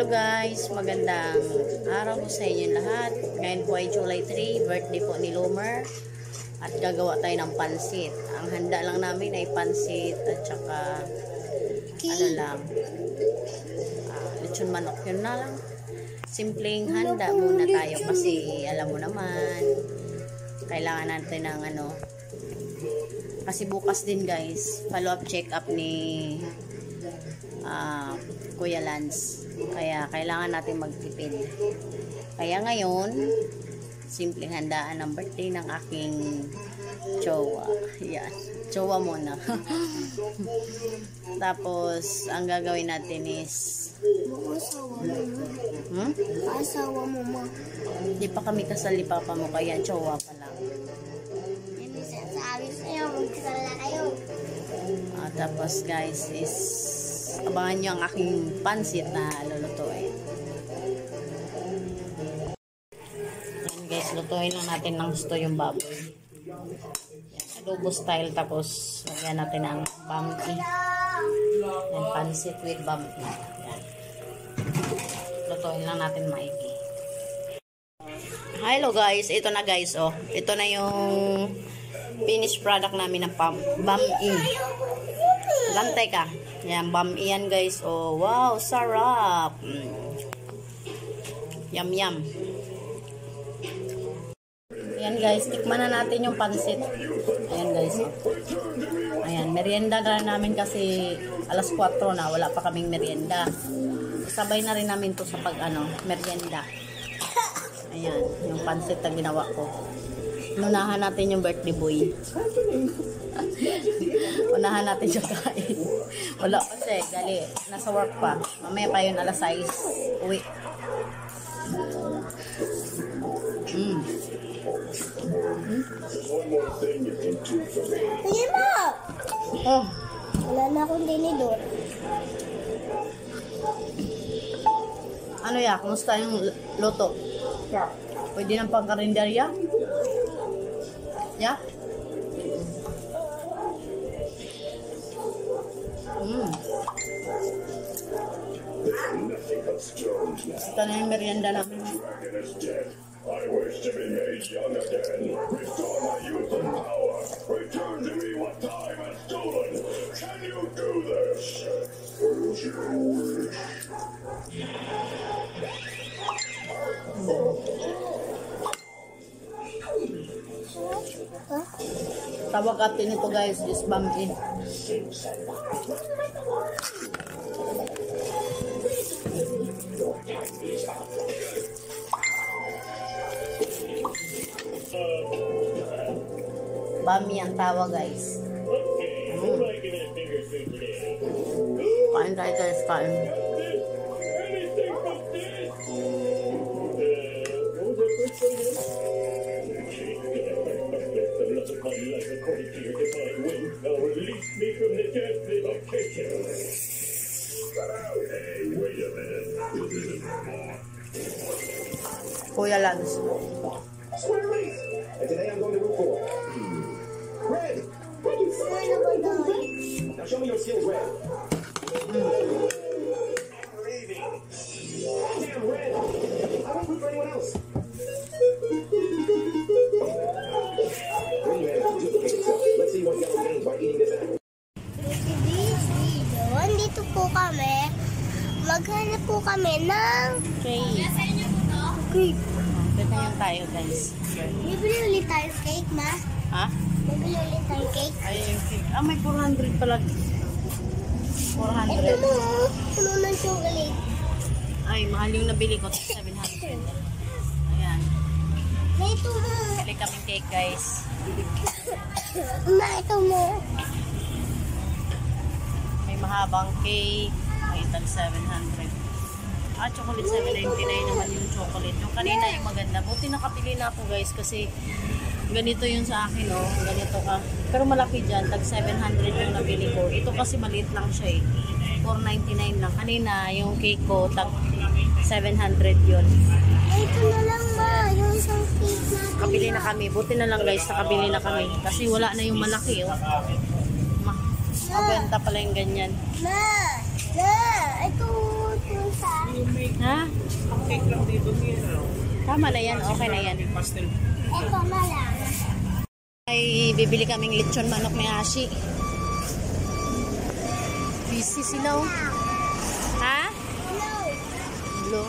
Hello guys, magandang araw po sa inyo lahat. Ngayon po ay July 3, birthday po ni Lumer. At gagawa tayo ng pansit. Ang handa lang namin ay pansit at saka ano lang, lechon manok, yun na lang. Simpleng handa muna tayo kasi alam mo naman, kailangan natin ng ano. Kasi bukas din guys, follow up check up ni Kuya Lance. Kaya kailangan natin magtipid. Kaya ngayon, simpleng handaan ng birthday ng aking jowa. Yan. Jowa muna. Tapos, ang gagawin natin is asawa mo ma. Hindi pa kami kasal ni Papa mo, kaya jowa pa lang. Yan yung sinasabi sa'yo, magkasal na kayo. Tapos guys is abangan nyo ang aking pansit na lulutuin. Yan guys, lutuin lang natin ng gusto yung baboy. Yan, adobo style, tapos lagyan natin ng bampi. Yan, pansit with bampi. Yan. Lutuin lang natin maigi. Hello guys, ito na guys, oh. Ito na yung finished product namin ng bampi. Gantay ka. Yan, bampi yan guys. Oh, wow, sarap. Yum, yum. Ayan guys, tikman na natin yung pansit. Ayan guys. Ayan, merienda na namin kasi alas 4 na, wala pa kaming merienda. Sabay na rin namin to sa merienda. Ayan, yung pansit na ginawa ko. Unahan natin yung birthday boy. Unahan natin siya kain. Wala pa siya, gali. Nasa work pa. Mamaya pa yun, alas 6. Uwi. Sige mo! Oh. Wala na akong dinidor. Ano ya? Kumusta yung loto? Yeah. Pwede ng pangkarinderya? Yeah? Ito na yung merienda namin. I wish to be made young again. Restore my youth and power. Return to me what time has stolen. Can you do this? As you wish. Tawag atin ito guys, is bampi. Bami ang tawa guys. Kain tayo guys, kain. Kuya Lance. And today I'm going to root for Red. Now show me your skills, Red. Damn, Red. I won't root for anyone else. Green Man has duplicated himself. Let's see what yellow gains by eating this apple. Dito po kami. Maghanap po kami ng Okay. cake. Dito yung tayo guys. Bibili ulit tayo cake, ma. Ha? Bibili ulit tayo cake. Ay, yung cake. May 400 pala. 400. Ito mo, puno ng chocolate. Ay, mahal yung nabili ko. 700. Ayan. Na ito mo. Bili kaming cake guys. Ma, ito mo. May mahabang cake. May tag 700. Chocolate 799 naman yung chocolate. Yung kanina yung maganda. Buti nakapili na ako guys kasi ganito yung sa akin, oh. Ganito ka. Pero malaki dyan. Tag 700 yung nabili ko. Ito kasi maliit lang siya eh. 499 lang. Kanina yung cake ko tag 700 yun. Ito na lang, ma. Yung isang cake natin. Kabili na kami. Buti na lang guys, nakabili na kami. Kasi wala na yung malaki, oh. Mabenta pala yung ganyan. Ma, ito sa Tama na yan, okay na yan. Ito na lang. Ay, bibili kaming lechon manok ni Ashi. Busy sila. Oh. Ha? Hello.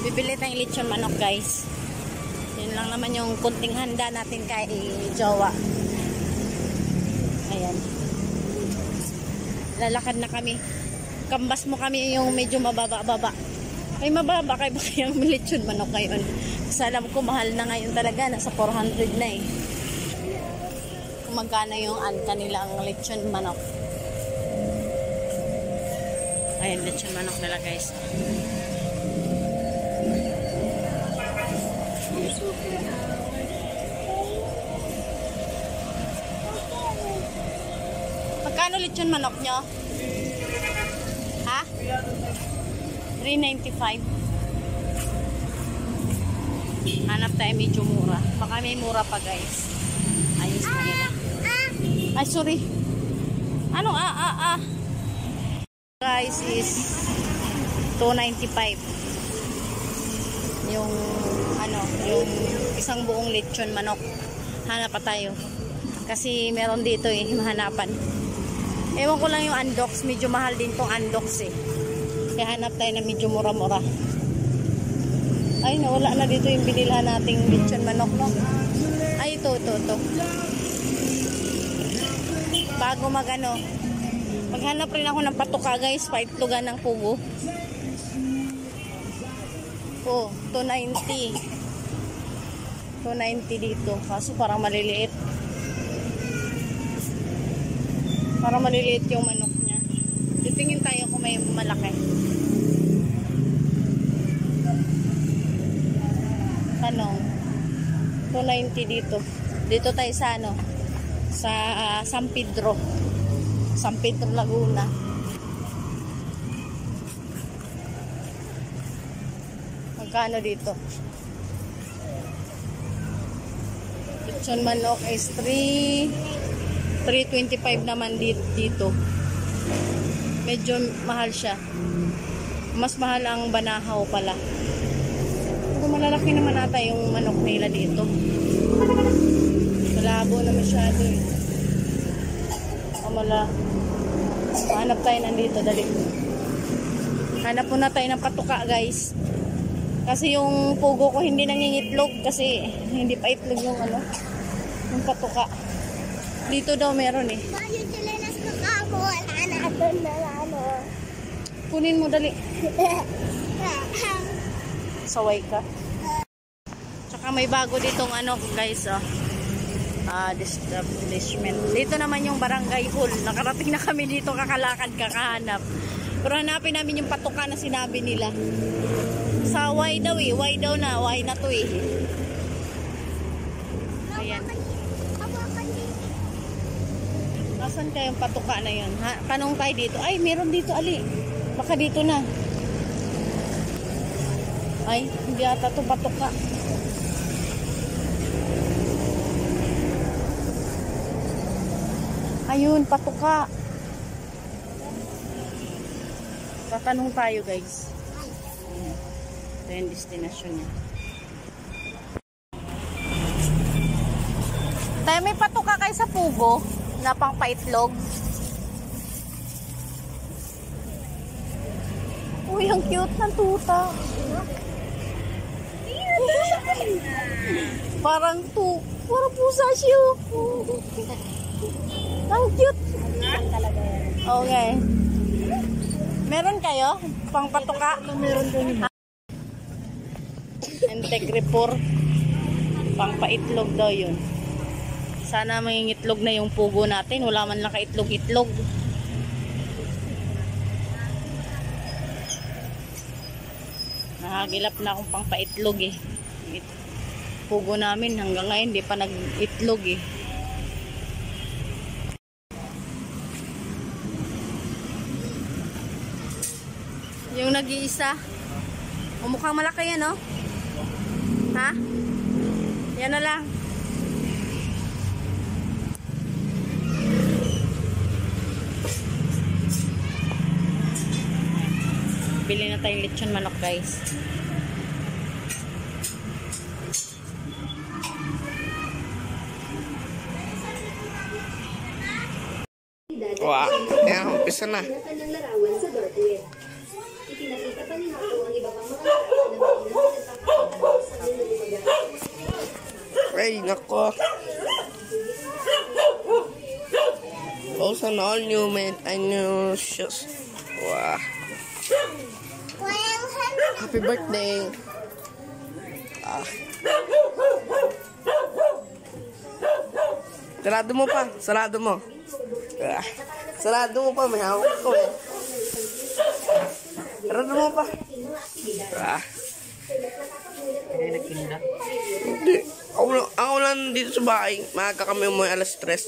Bibili tayong lechon manok, guys. Yun lang naman yung kunting handa natin kay Jowa. Ayan. Lalakad na kami. Kambas mo kami yung medyo mababa-baba. Ay, mababa kayo ba kayang lechon manok ngayon? Kasi alam ko, mahal na ngayon talaga. Nasa 400 na eh. Kung magkano yung kanilang lechon manok. Ayan, lechon manok nila, guys. Magkano lechon manok nyo? Ha? 395. Hanap tayo medyo mura. Baka may mura pa, guys. Ayos na nila. Ay, sorry. Ano? Guys, is 295. Yung yung isang buong lechon manok. Hanap pa tayo. Kasi meron dito eh, mahanapan. Ewan ko lang yung Andox. Medyo mahal din tong Andox eh. Kaya hanap tayo na medyo mura-mura. Ay, nawala na dito yung binilhan nating lechon manok, no? Ay, ito. Bago maghanap rin ako ng patuka, guys. Paitlogan ng pugo. Oh, 290. 290 dito. Kaso parang maliliit. Parang maliliit yung manok niya. Titingin tayo kung may malaki. Tanong. 290 dito. Dito tayo sa sa San Pedro. San Pedro, Laguna. Magkano dito? Lechon manok is 325 naman dito. Medyo mahal siya. Mas mahal ang banahaw pala. Pero malalaki naman ata yung manok nila dito. Malabo na masyado eh. Hanap tayo nandito, dali. Hanap muna tayo ng patuka, guys. Kasi yung pugo ko hindi nangingitlog kasi hindi pa itlog yung yung patuka. Dito daw meron eh. Yung chilenas ko kamo, wala na doon na Kunin mo, dali. Saway ka. Tsaka may bago ditong guys, establishment. Dito naman yung barangay hall. Nakarating na kami dito, kakalakad, kakahanap. Pero hanapin namin yung patuka na sinabi nila. Sa Y daw eh. Y daw na. Y na to eh. Ayan. Nasaan kayong patuka na yun? Tanong tayo dito. Ay, meron dito, ali. Baka dito na. Ay, hindi ata to patuka. Ayun, patuka. Tatanong tayo, guys. Ito yung destination niya. Tayo, may patuka kayo sa pugo na pang paitlog. Uy, ang cute ng tuta. Parang pusa siya. Ang cute. Okay. Meron kayo? Pang patuka? Meron din. Antek report. Pang paitlog daw yun. Sana mangingitlog na yung pugo natin. Wala man lang kaitlog-itlog. Nahagilap na akong pang paitlog eh. Pugo namin hanggang ngayon di pa nag-itlog eh. Yung nag-iisa. Mukhang malaki yan, no? Ha? Yan na lang. Bili na tayong lechon manok, guys. Wow, ayan, umpisa na. Kanyang larawan sa dark web. Ipinakita pa ni Hako ang iba pang mga larawan na mainam sa nilulumagan. Ay, nako. Also, all new made and new shoes. Wow. Happy birthday. Ah. Sarado mo pa. Sarado mo. Ah. Sarado mo pa. May hawak ko eh. Sarado mo pa. Ah. Hindi. Ako lang dito sa bahay. Maaga kami umuwi alas 3.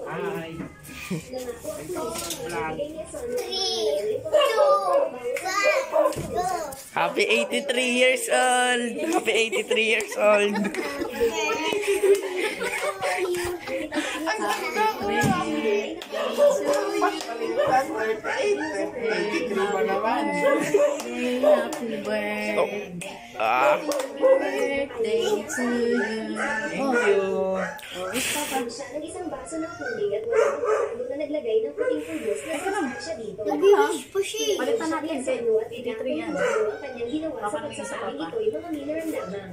Hi. 3, 2, 1, go! Happy 83 years old. Happy 83 years old. Happy birthday. Ah. Birthday to you. Thank you. Siya ng isang baso ng tubig at walang pagkakalo na naglagay ng puting pulbos na sustansya dito. Nag-wish pa siya. Palitan natin. Sa ano at 83 yan. ang kanyang ginawa sa Baka naman sa pagsasabing papa. ito ay mga mineral lamang.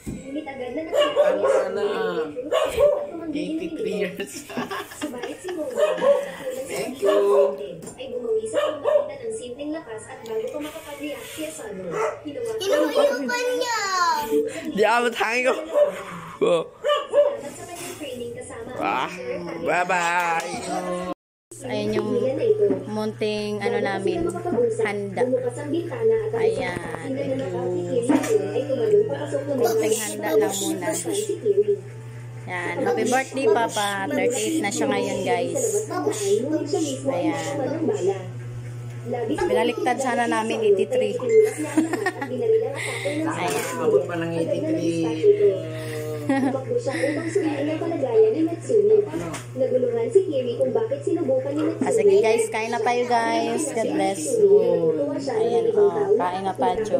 Ngunit agad na nakita niya sa Ano? at tumanggi 83 years. Subalit si Momo sa kulang sa ay bumawi sa pamamagitan ng simpleng lakas at bago pa makapag-react siya sa ano. Inuhuyupan niya. Di abot hangin ko. Oh. Salamat sa kanyang training kasama ang Ah. Bye-bye. Ayan yung munting ano namin, handa. Ayan. Munting handa lang muna. Ayan. Happy birthday, Papa. 38 na siya ngayon, guys. Ayan. Binaliktad sana namin 83. Ayan. Abot pa ng 83. Tumakbo siya upang suriin ang kalagayan ni Natsumi. Naguluhan si Kiri kung bakit sinubukan ni Natsumi. Sige guys, kain na tayo guys. God bless. Ayan, oh, kain na pa, Jo.